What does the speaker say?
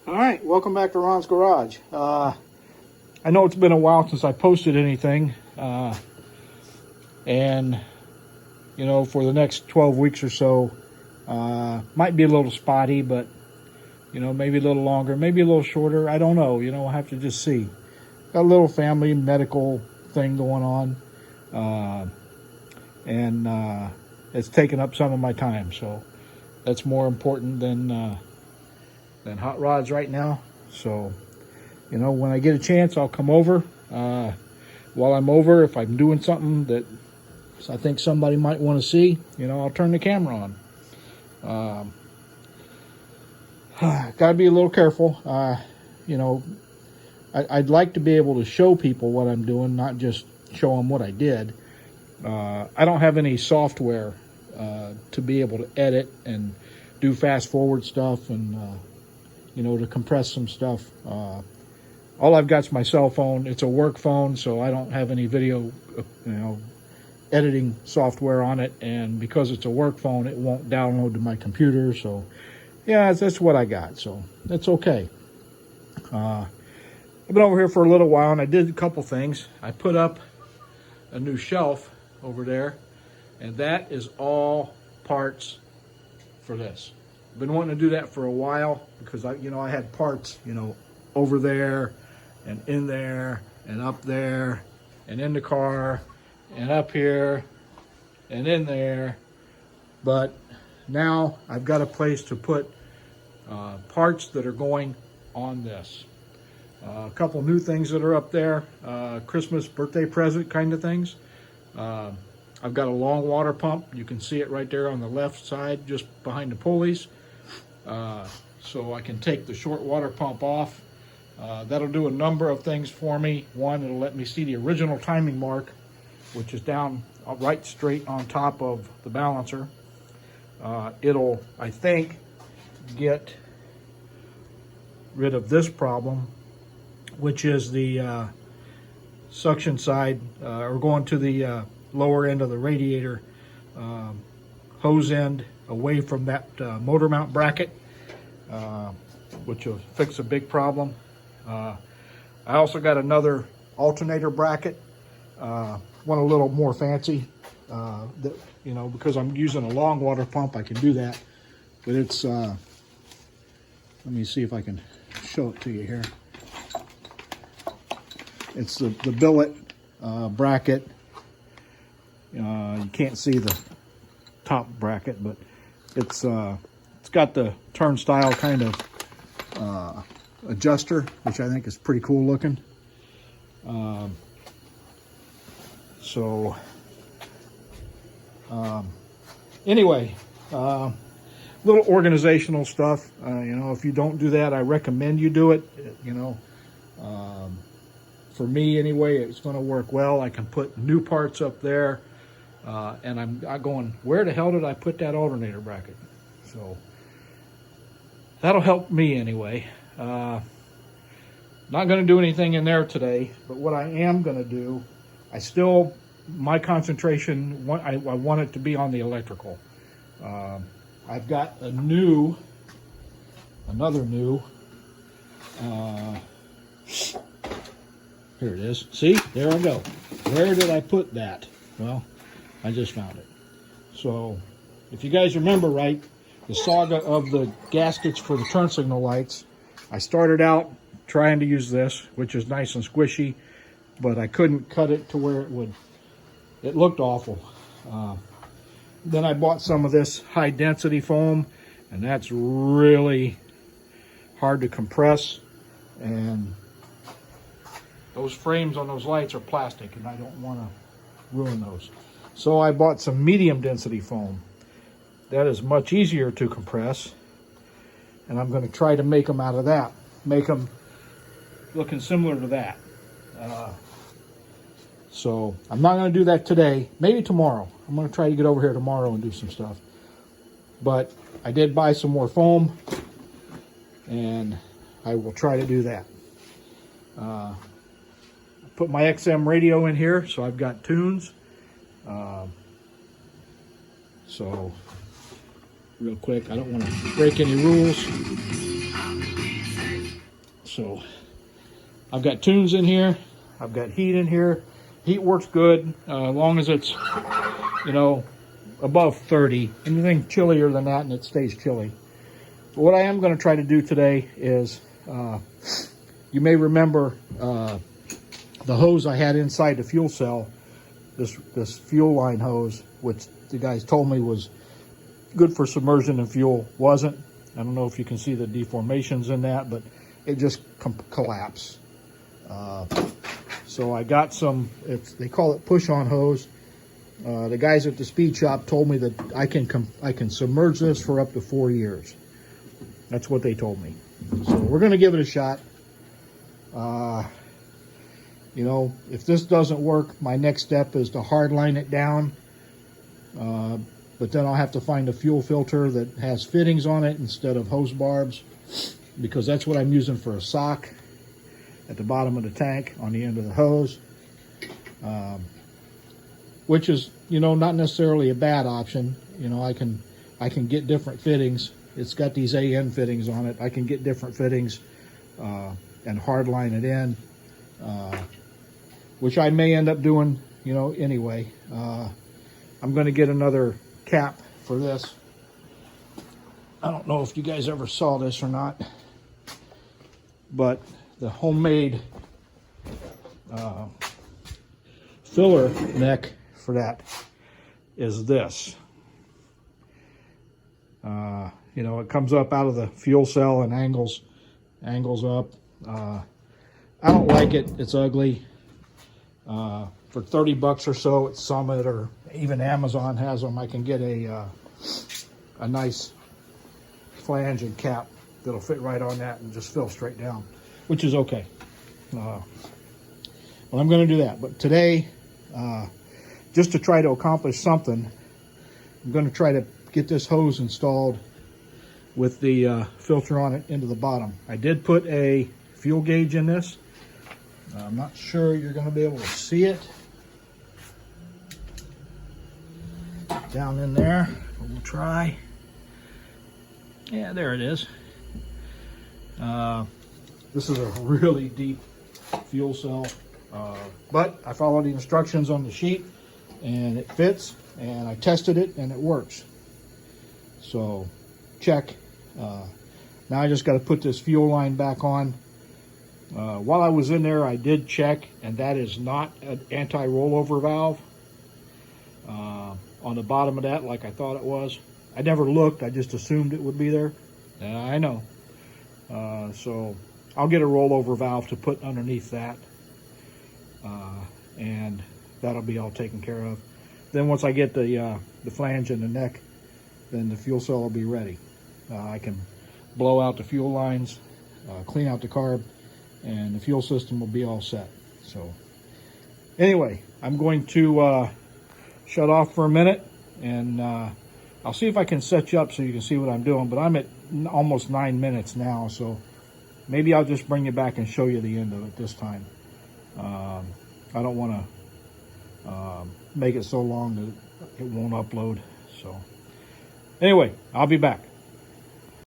All right, welcome back to Ron's Garage. I know it's been a while since I posted anything, and you know, for the next 12 weeks or so, might be a little spotty, but you know, maybe a little longer, maybe a little shorter. I don't know. You know, I'll have to just see. Got a little family medical thing going on, and it's taken up some of my time. So that's more important than hot rods right now. So, you know, when I get a chance, I'll come over. While I'm over, if I'm doing something that I think somebody might want to see, you know, I'll turn the camera on. Got to be a little careful. You know, I'd like to be able to show people what I'm doing, not just show them what I did. I don't have any software to be able to edit and do fast forward stuff and you know, to compress some stuff. All I've got is my cell phone. It's a work phone, so I don't have any video, you know, editing software on it. And because it's a work phone, it won't download to my computer. So, yeah, that's what I got. So that's okay. I've been over here for a little while, and I did a couple things. I put up a new shelf over there, and that is all parts for this. Been wanting to do that for a while because I had parts, you know, over there and in there and up there and in the car and up here and in there. But now I've got a place to put parts that are going on this. A couple new things that are up there, Christmas birthday present kind of things. I've got a long water pump. You can see it right there on the left side, just behind the pulleys. So I can take the short water pump off. That'll do a number of things for me. One, it'll let me see the original timing mark, which is down right straight on top of the balancer. It'll, I think, get rid of this problem, which is the suction side, or going to the lower end of the radiator hose end away from that motor mount bracket, which will fix a big problem. I also got another alternator bracket, one a little more fancy, that, you know, because I'm using a long water pump, I can do that. But it's, let me see if I can show it to you here. It's the billet bracket. You can't see the top bracket, but it's got the turnstile kind of adjuster, which I think is pretty cool looking. Anyway, little organizational stuff. You know, if you don't do that, I recommend you do it. You know, for me anyway, it's going to work well. I can put new parts up there. And I'm going, where the hell did I put that alternator bracket? So that'll help me anyway. Not going to do anything in there today, but what I am going to do, my concentration, I want it to be on the electrical. I've got another new, here it is. See, there I go. Where did I put that? Well, I just found it. So, if you guys remember right, the saga of the gaskets for the turn signal lights, I started out trying to use this, which is nice and squishy, but I couldn't cut it to where it looked awful. Then I bought some of this high density foam, and that's really hard to compress, and those frames on those lights are plastic, and I don't want to ruin those. So I bought some medium density foam. That is much easier to compress, and I'm going to try to make them out of that. Make them looking similar to that. So I'm not going to do that today. Maybe tomorrow. I'm going to try to get over here tomorrow and do some stuff. But I did buy some more foam, and I will try to do that. Put my XM radio in here, so I've got tunes. So real quick, I don't want to break any rules. So I've got tunes in here. I've got heat in here. Heat works good as long as it's, you know, above 30. Anything chillier than that and it stays chilly. But what I am going to try to do today is, you may remember the hose I had inside the fuel cell, this fuel line hose, which the guys told me was good for submersion and fuel. Wasn't. I don't know if you can see the deformations in that, but it just collapsed. So I got some, they call it push-on hose. The guys at the speed shop told me that I can submerge this for up to 4 years. That's what they told me. So we're going to give it a shot. You know, if this doesn't work, my next step is to hard line it down. But then I'll have to find a fuel filter that has fittings on it instead of hose barbs, because that's what I'm using for a sock at the bottom of the tank on the end of the hose. Which is, you know, not necessarily a bad option. You know, I can get different fittings. It's got these AN fittings on it. I can get different fittings and hard line it in, which I may end up doing, you know, anyway. I'm going to get another cap for this. I don't know if you guys ever saw this or not, but the homemade filler neck for that is this. You know, it comes up out of the fuel cell and angles up. I don't like it. It's ugly. For 30 bucks or so at Summit, or even Amazon has them, I can get a nice flange and cap that'll fit right on that and just fill straight down, which is okay. Well, I'm going to do that. But today, just to try to accomplish something, I'm going to try to get this hose installed with the filter on it into the bottom. I did put a fuel gauge in this. I'm not sure you're going to be able to see it down in there. We'll try. Yeah, there it is. This is a really deep fuel cell, but I followed the instructions on the sheet and it fits, and I tested it and it works. So check. Now I just got to put this fuel line back on. While I was in there, I did check, and that is not an anti-rollover valve on the bottom of that like I thought it was. I never looked. I just assumed it would be there. I know. So I'll get a rollover valve to put underneath that, and that'll be all taken care of. Then once I get the flange and the neck, then the fuel cell will be ready. I can blow out the fuel lines, clean out the carb, and the fuel system will be all set. So anyway, I'm going to shut off for a minute, and I'll see if I can set you up so you can see what I'm doing. But I'm at almost 9 minutes now, so maybe I'll just bring you back and show you the end of it this time. I don't want to make it so long that it won't upload. So anyway, I'll be back.